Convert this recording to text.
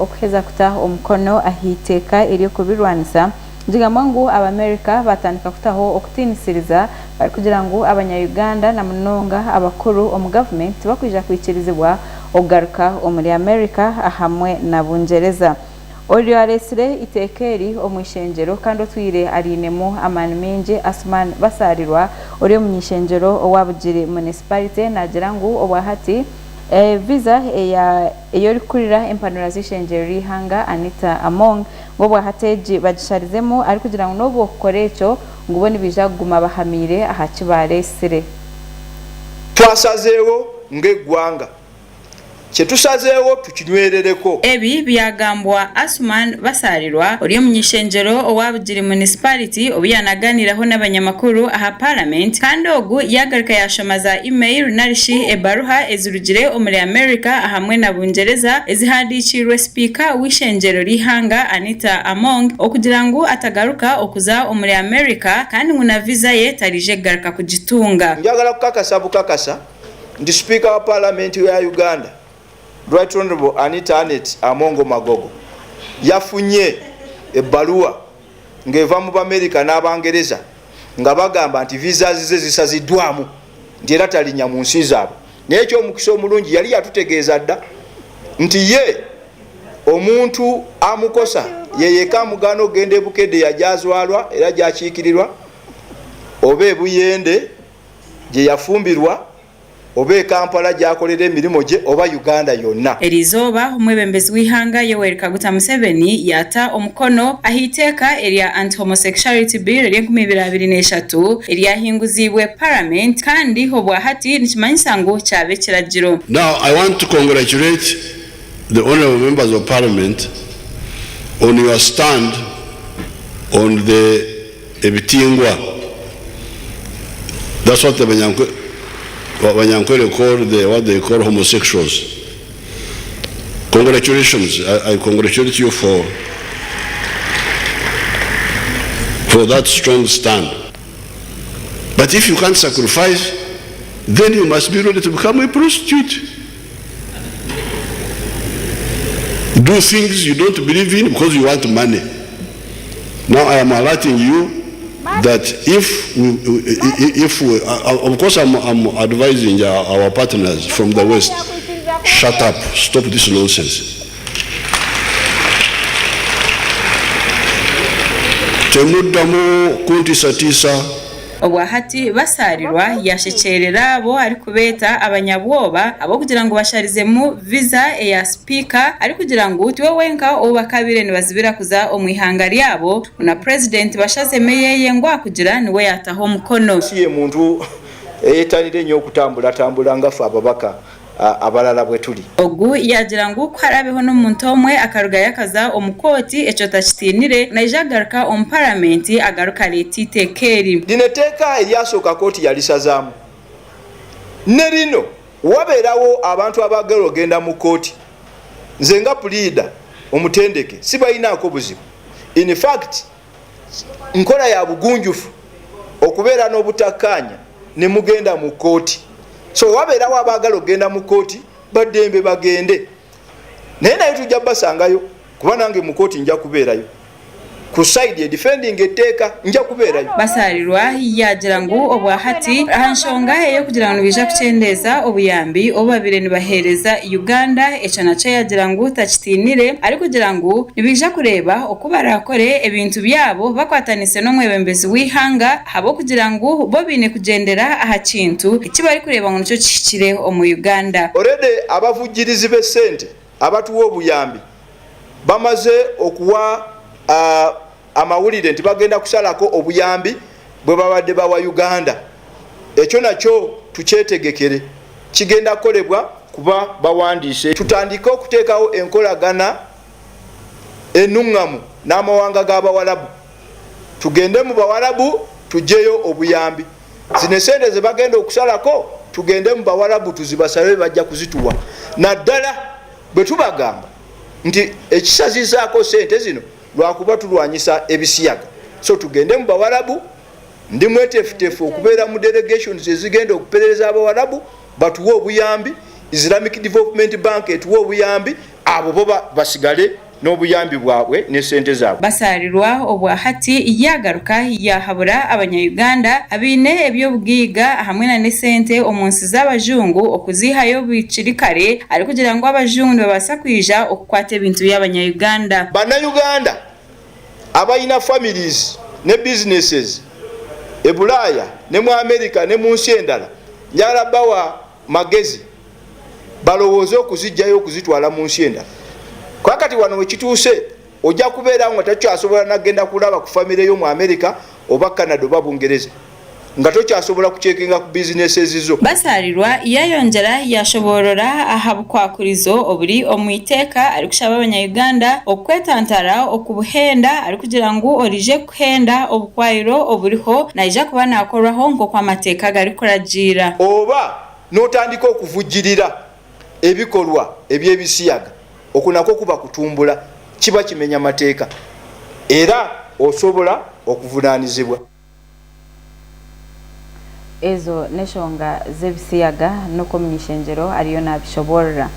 okuheza kutaha omukono ahiteeka ery'okubirwanisa ndigamba ngu Abamerika batandika kutaho okutinisiriza bari kugira ngu Abanya-Uganda na munonga abakuru omu government bakwija kwikirizibwa okugaruka omuri Amerika ahamwe na Bungereza. Olyo aresire itekeri omwishenjero kandi otwire arinemu amani mingi Asuman basarirwa ori omwishenjero owabugiri municipality nagira ngu obwahati visa eyori kurira empanura z'ishenjero rihanga Anita Among ngo bwahateji bagisharizemo ari kugira ngo nobo korecho ngo bone bija kuguma bahamire aha kibaresire. Twasazeewo ng'eggwanga kyetusazeewo tukinywerereko. Ebi byagambwa Asuman basarirwa ori omunyishenjero owabugiri municipality obiyanaganiraho n'abanyamakuru aha parliament kandi ogu yagaruka yashomaza email narishi ebaruha ezirugire omuri America ahamwe na Bungereza ezihandikirwe spiika w'ishenjero rihanga Anita Among okugira ngu atagaruka okuza omuri America kandi nguna visa ye tarije garuka kugitunga. Njagala kukakasa ndi spiika wa parliament ya Uganda Right Honorable Anita Amongo Magogo yafunye ebbaluwa ng'eva mu Amerika n'Abangereza nga bagamba nti visa zize zisaziddwamu nti era talinya mu nsi zaabwe. Naye eky'omukisa omulungi yali yatutegeeza dda nti ye omuntu amukosa yeyeka amugano ogenda ebukedde yajazwalwa era gyakiikirirwa oba ebuyende gye yafumbirwa obe Kampala gyakolera emirimu gye oba Uganda yonna. Erizoba omwebembezi w'ihanga Yoweri Kaguta Museveni yata omukono ahiteeka erya anti-homosexuality bill erya-2023 eryahinguzibwe parliament kandi obwahati nikimanyisa ngu kyabe kiragiro. Now I want to congratulate the honorable members of parliament on your stand on the ebitingwa. That's what the Banyankwere call what they call homosexuals. Congratulations. I congratulate you for that strong stand. But if you can't sacrifice, then you must be ready to become a prostitute. Do things you don't believe in because you want money. Now I am alerting you that if we, of course I'm advising our partners from the West, shut up, stop this nonsense. Temudamu kunti satisa obwahati basarirwa yashekerera abo ari kubeta abanyabwoba abo kugira ngo basharizemu visa eya spiika ari kugira ngo tiwe wenka obakabire nibazibira kuza omwihanga lyabo na president bashazemeye ngo akugira niwe yataho mukono. Siye muntu eyetalire nyo kutambula ngafa ababaka abalala bwe tuli. Ogu yagira ngo kwarabeho n'omuntu omwe akaruga yakaza omukoti echo takitinire naijagaruka om parliament agaruka letitekeri. Dineteeka eryasooka koti yalisazamu. Nerino wabeerawo abantu abagala ogenda mu koti. Nze nga pleader omutendeke sibayinaako buzibu. In fact nkola ya bugunjufu okubeera n'obutakkaanya ne mugenda mu koti. So wabeerawo abagala ogenda mu koti baddembe bagende. Naye naye tujja basangayo kuba nange mu koti nja kubeerayo. Ku side defending etteeka nja kubeerayo. Basarirwa yagira ngu obwahati ahanshonga eyo kugira ngo bija kuchendeza obuyambi obabire nibahereza Uganda echo nacho yagira ngu takitinire ari kugira ngo nibija kureba okubarakore ebintu byabo bakwatanise no mwebembezi w'ihanga habo kugira ngo bo bine kugendera aha kintu ikibari kureba ngo nico kikire omu Uganda. Already abavugirizi be sente abatuwa obuyambi bamaze okuwa amawulire nti bagenda kusalako obuyambi bwe babadde bawa Uganda. Ekyo nakyo tukyetegekere kigenda kolebwa kuba bawandiise. Tutandike okuteekawo enkolagana ennuŋŋamu n'amawanga g'Abawarabu. Tugende mu Bawarabu tujjeyo obuyambi. Zino sente ze bagenda okusalako tugende mu Bawarabu tuzibasabe bajja kuzituwa. Naddala bwe tubagamba nti ekisazizaako sente zino lwakuba tulwanyisa ebisiyaga. So tugende mu Bawarabu ndi mwetefutefu okubeera mu delegations ezigenda okuperereza Abawarabu batuwa obuyambi. Islamic Development Bank etuwa obuyambi abo bo basigale n'obuyambi bwabwe ne sente zaabwe. Basarirwa obwa hati yagaruka yahabura abanyayuganda abine eby'obwiga hamwe na nesente omunsi z'abajungu okuzihayo bicirikare ari kugira ngo abajungu babasa kwija okukwata ebintu by'abanyayuganda. Bannayuganda abayina families ne businesses e Bulaya ne mu America ne mu nsi endala njala bawa magezi balowooza okuzijjayo okuzitwala mu nsi endala. Kakati wano wekituuse ojja kubeera nga takyasobola nagenda kulaba ku famire yo mu America oba Canada oba Bungereza nga tokyasobola kucekinga ku businesses zo. Basarirwa yayongera yashoborora ahabukwakurizo oburi omu Iteeka ari kushaba abanyayuganda okwetantara okubuhenda ari kugira ngo orije kuhenda obukwayiro oburiho naija kuba nakorwaho ngo kwa mateeka gari kuragira oba notandika okuvujjirira ebikolwa eby'ebisiyaga okunako kuba kutumbula kiba kimenya mateeka era osobola okuvunaanizibwa. Ezo neshonga z'ebisiyaga no komishenjero ariyo nabishoborera.